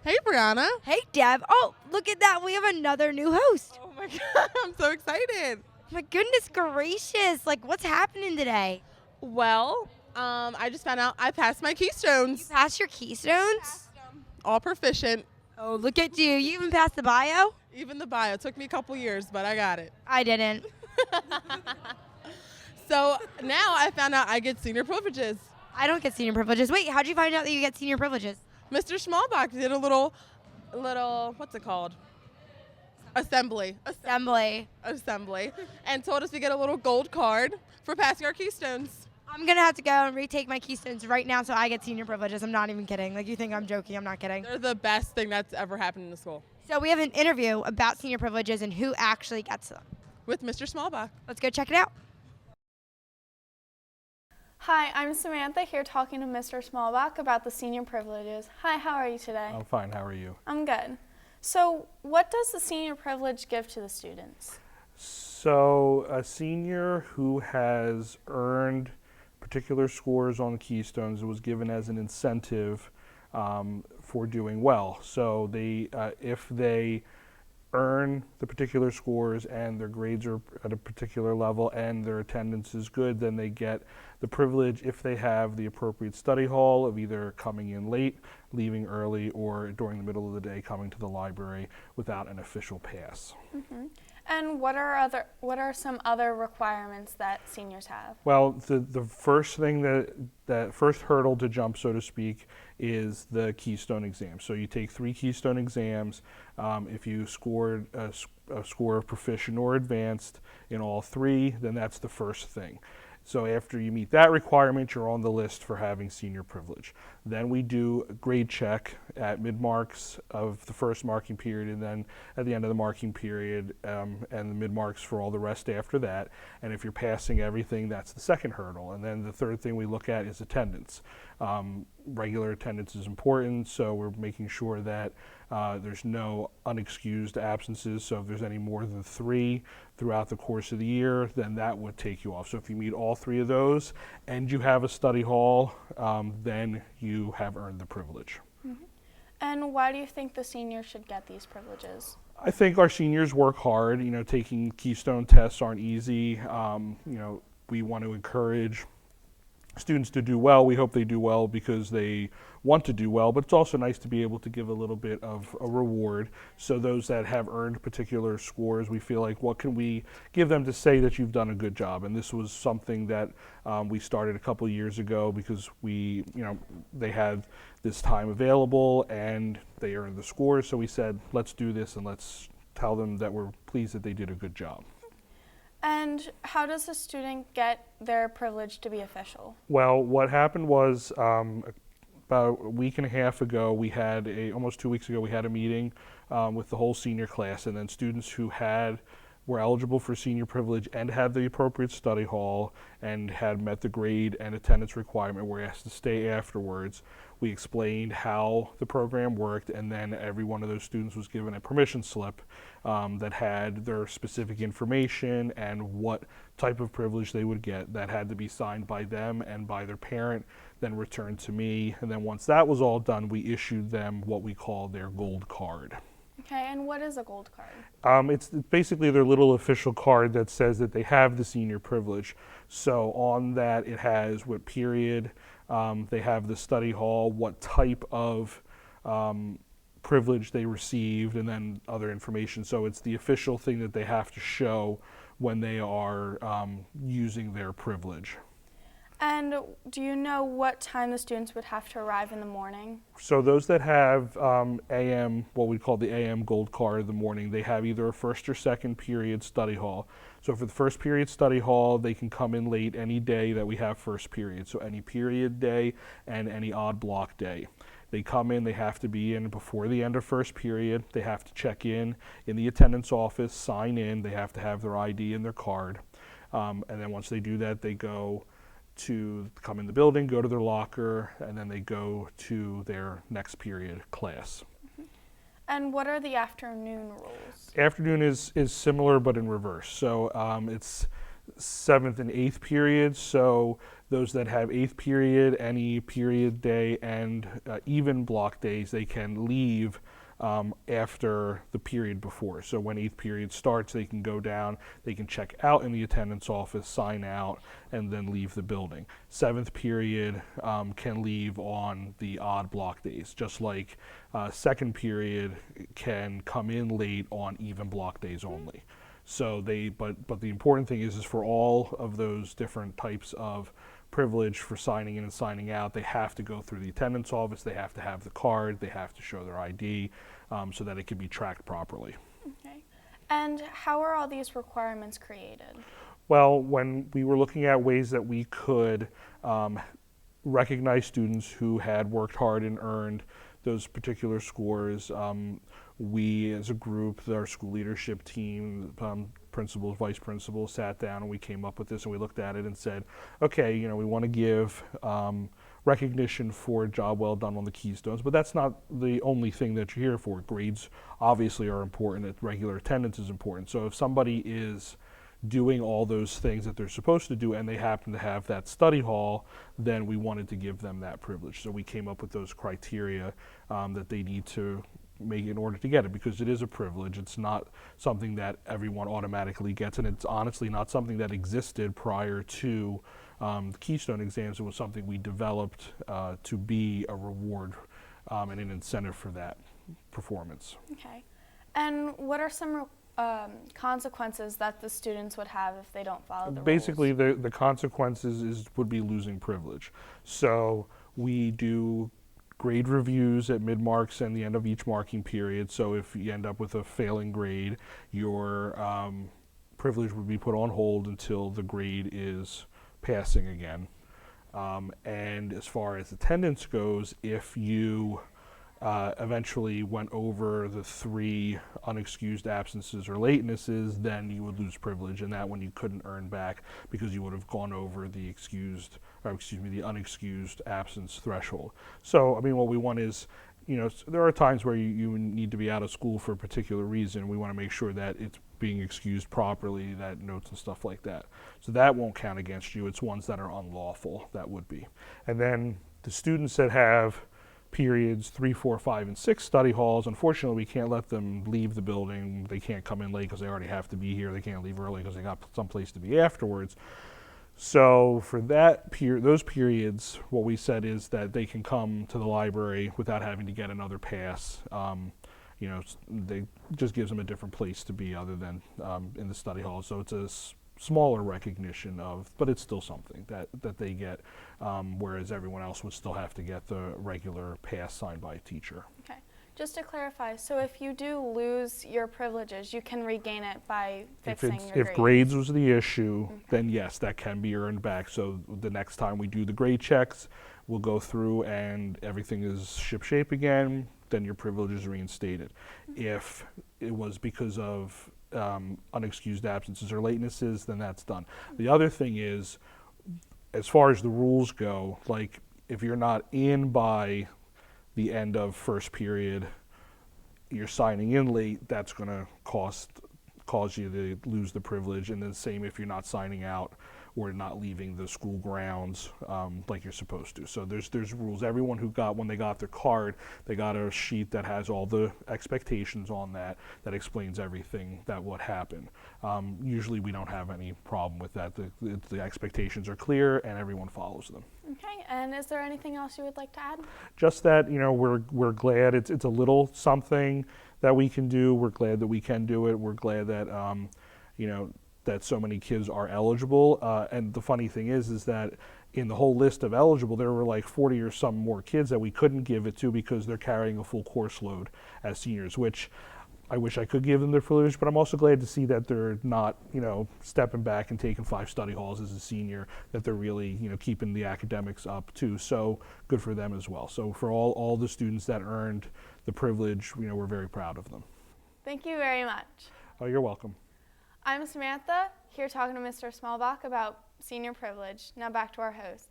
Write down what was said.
Hey, Brianna. Hey, Deb. Oh, look at that. We have another new host. Oh my God, I'm so excited. My goodness gracious. Like, what's happening today? Well, I just found out I passed my You Keystones. passed your Keystones? All proficient. Oh, look at you. You even passed the bio? Even the bio. Took me a couple years, but I got it. I didn't. So now I found out I get senior privileges. I don't get senior privileges. Wait, how'd you find out that you get senior privileges? Mr. Schmalbach did a little, what's it called? Assembly, and told us we get a little gold card for passing our Keystones. I'm going to have to go and retake my Keystones right now so I get senior privileges. I'm not even kidding. Like, you think I'm joking. I'm not kidding. They're the best thing that's ever happened in the school. So we have an interview about senior privileges and who actually gets them. With Mr. Schmalbach. Let's go check it out. Hi, I'm Samantha here talking to Mr. Smallbach about the senior privileges. Hi, how are you today? I'm fine. How are you? I'm good. So, what does the senior privilege give to the students? So, a senior who has earned particular scores on the Keystones was given as an incentive for doing well. So, if they earn the particular scores and their grades are at a particular level and their attendance is good, then they get the privilege, if they have the appropriate study hall, of either coming in late, leaving early, or during the middle of the day coming to the library without an official pass. Mm-hmm. And what are some other requirements that seniors have? Well, the first thing that first hurdle to jump, so to speak, is the Keystone exam. So you take 3 Keystone exams. If you scored a score of proficient or advanced in all 3, then that's the first thing. So after you meet that requirement, you're on the list for having senior privilege. Then we do a grade check at mid-marks of the first marking period, and then at the end of the marking period, and the mid-marks for all the rest after that. And if you're passing everything, that's the second hurdle. And then the third thing we look at is attendance. Regular attendance is important, so we're making sure that there's no unexcused absences. So if there's any more than 3 throughout the course of the year, then that would take you off. So if you meet all 3 of those and you have a study hall, then you have earned the privilege. Mm-hmm. And why do you think the seniors should get these privileges? I think our seniors work hard. You know, taking Keystone tests aren't easy. We want to encourage students to do well. We hope they do well because they want to do well, but it's also nice to be able to give a little bit of a reward. So those that have earned particular scores, we feel like, what can we give them to say that you've done a good job? And this was something that we started a couple of years ago because they had this time available and they earned the scores. So we said, let's do this and let's tell them that we're pleased that they did a good job. And how does a student get their privilege to be official? Well, what happened was about a week and a half ago, almost 2 weeks ago, we had a meeting with the whole senior class, and then students who were eligible for senior privilege and had the appropriate study hall and had met the grade and attendance requirement were asked to stay afterwards. We explained how the program worked, and then every one of those students was given a permission slip that had their specific information and what type of privilege they would get. That had to be signed by them and by their parent, then returned to me. And then once that was all done, we issued them what we call their gold card. Okay, and what is a gold card? It's basically their little official card that says that they have the senior privilege. So on that, it has what period they have the study hall, what type of privilege they received, and then other information. So it's the official thing that they have to show when they are using their privilege. And do you know what time the students would have to arrive in the morning? So those that have AM, what we call the AM gold card in the morning, they have either a first or second period study hall. So for the first period study hall, they can come in late any day that we have first period. So any period day and any odd block day. They come in, they have to be in before the end of first period. They have to check in the attendance office, sign in. They have to have their ID and their card. And then once they do that, they come in the building, go to their locker, and then they go to their next period class. Mm-hmm. And what are the afternoon rules? Afternoon is similar but in reverse. So it's 7th and 8th periods. So those that have 8th period, any period day, and even block days, they can leave after the period before. So when 8th period starts, they can go down, they can check out in the attendance office, sign out, and then leave the building. 7th period can leave on the odd block days, just like 2nd period can come in late on even block days only. So but the important thing is for all of those different types of privilege for signing in and signing out, they have to go through the attendance office, they have to have the card, they have to show their ID so that it can be tracked properly. Okay. And how are all these requirements created? Well, when we were looking at ways that we could recognize students who had worked hard and earned those particular scores, we as a group, our school leadership team, principals, vice principals, sat down and we came up with this and we looked at it and said, okay, we want to give recognition for a job well done on the Keystones, but that's not the only thing that you're here for. Grades obviously are important, regular attendance is important. So if somebody is doing all those things that they're supposed to do and they happen to have that study hall, then we wanted to give them that privilege. So we came up with those criteria that they need to make in order to get it, because it is a privilege. It's not something that everyone automatically gets, and it's honestly not something that existed prior to the Keystone exams. It was something we developed to be a reward and an incentive for that performance. Okay. And what are some consequences that the students would have if they don't follow the Basically, rules? the consequences would be losing privilege. So we do grade reviews at mid-marks and the end of each marking period. So if you end up with a failing grade, your privilege would be put on hold until the grade is passing again. And as far as attendance goes, if you eventually went over the 3 unexcused absences or latenesses, then you would lose privilege, and that one you couldn't earn back because you would have gone over the the unexcused absence threshold. So, I mean, what we want is, there are times where you need to be out of school for a particular reason. We want to make sure that it's being excused properly, that notes and stuff like that. So that won't count against you. It's ones that are unlawful that would be. And then the students that have periods 3, 4, 5, and 6 study halls, unfortunately we can't let them leave the building. They can't come in late because they already have to be here. They can't leave early because they got someplace to be afterwards. So for those periods, what we said is that they can come to the library without having to get another pass. They just gives them a different place to be other than in the study hall. So it's a smaller recognition but it's still something that they get, whereas everyone else would still have to get the regular pass signed by a teacher. Okay. Just to clarify, so if you do lose your privileges, you can regain it by fixing your grades? If grades was the issue, then yes, that can be earned back. So the next time we do the grade checks, we'll go through and everything is shipshape again, then your privilege is reinstated. If it was because of unexcused absences or latenesses, then that's done. The other thing is, as far as the rules go, like if you're not in by the end of first period, you're signing in late, that's going to cause you to lose the privilege. And then same if you're not signing out or not leaving the school grounds like you're supposed to. So there's rules. Everyone when they got their card, they got a sheet that has all the expectations on that explains everything that would happen. Usually we don't have any problem with that. The expectations are clear and everyone follows them. Okay, and is there anything else you would like to add? Just that, we're glad it's a little something that we can do. We're glad that we can do it. We're glad that, that so many kids are eligible. And the funny thing is that in the whole list of eligible, there were like 40 or some more kids that we couldn't give it to because they're carrying a full course load as seniors, which I wish I could give them the privilege, but I'm also glad to see that they're not, stepping back and taking 5 study halls as a senior, that they're really, keeping the academics up too. So good for them as well. So for all the students that earned the privilege, we're very proud of them. Thank you very much. Oh, you're welcome. I'm Samantha, here talking to Mr. Smallbach about senior privilege. Now back to our host.